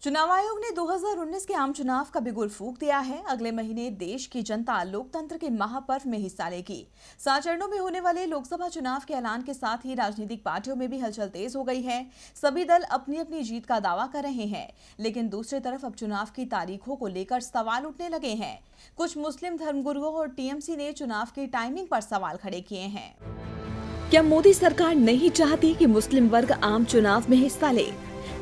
चुनाव आयोग ने 2019 के आम चुनाव का बिगुल फूंक दिया है। अगले महीने देश की जनता लोकतंत्र के महापर्व में हिस्सा लेगी। 7 चरणों में होने वाले लोकसभा चुनाव के ऐलान के साथ ही राजनीतिक पार्टियों में भी हलचल तेज हो गई है। सभी दल अपनी अपनी जीत का दावा कर रहे हैं, लेकिन दूसरी तरफ अब चुनाव की तारीखों को लेकर सवाल उठने लगे हैं। कुछ मुस्लिम धर्मगुरुओं और टीएमसी ने चुनाव की टाइमिंग पर सवाल खड़े किए हैं। क्या मोदी सरकार नहीं चाहती कि मुस्लिम वर्ग आम चुनाव में हिस्सा ले?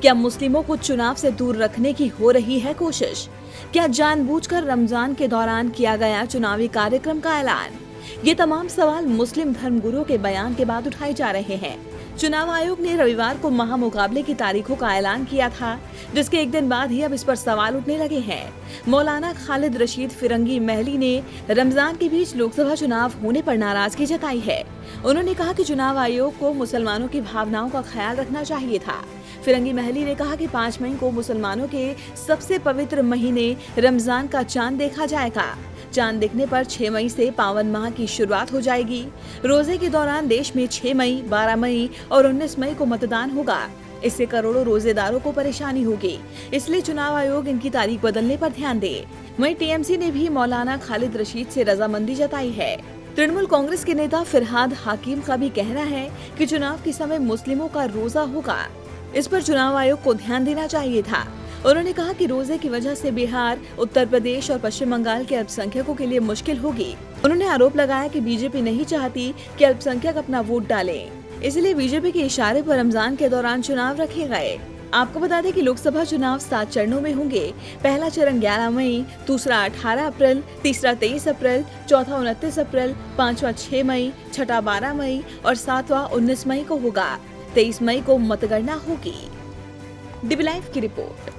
क्या मुस्लिमों को चुनाव से दूर रखने की हो रही है कोशिश? क्या जानबूझकर रमजान के दौरान किया गया चुनावी कार्यक्रम का ऐलान? ये तमाम सवाल मुस्लिम धर्मगुरुओं के बयान के बाद उठाए जा रहे हैं। चुनाव आयोग ने रविवार को महामुकाबले की तारीखों का ऐलान किया था, जिसके एक दिन बाद ही अब इस पर सवाल उठने लगे हैं। मौलाना खालिद रशीद फिरंगी महली ने रमजान के बीच लोकसभा चुनाव होने पर नाराजगी जताई है। उन्होंने कहा कि चुनाव आयोग को मुसलमानों की भावनाओं का ख्याल रखना चाहिए था। फिरंगी महली ने कहा कि 5 मई को मुसलमानों के सबसे पवित्र महीने रमजान का चांद देखा जाएगा। चांद दिखने पर 6 मई से पावन माह की शुरुआत हो जाएगी। रोजे के दौरान देश में 6 मई, 12 मई और 19 मई को मतदान होगा। इससे करोड़ों रोजेदारों को परेशानी होगी, इसलिए चुनाव आयोग इनकी तारीख बदलने पर ध्यान दे। वहीं टीएमसी ने भी मौलाना खालिद रशीद से रजामंदी जताई है। तृणमूल कांग्रेस के नेता फिरहाद हाकिम का भी कहना है कि चुनाव के समय मुस्लिमों का रोजा होगा। इस पर चुनाव आयोग को ध्यान देना चाहिए था। उन्होंने कहा कि रोजे की वजह से बिहार, उत्तर प्रदेश और पश्चिम बंगाल के अल्पसंख्यकों के लिए मुश्किल होगी। उन्होंने आरोप लगाया कि बीजेपी नहीं चाहती कि अल्पसंख्यक अपना वोट डालें, इसलिए बीजेपी के इशारे पर रमजान के दौरान चुनाव रखे गए। आपको बता दें कि लोकसभा चुनाव 7 चरणों में होंगे। पहला चरण 11 मई, दूसरा 18 अप्रैल, तीसरा 23 अप्रैल, चौथा 29 अप्रैल, पांचवा 6 मई, छठा 12 मई और सातवां 19 मई को होगा। 23 मई को मतगणना होगी। डीबी लाइव की रिपोर्ट।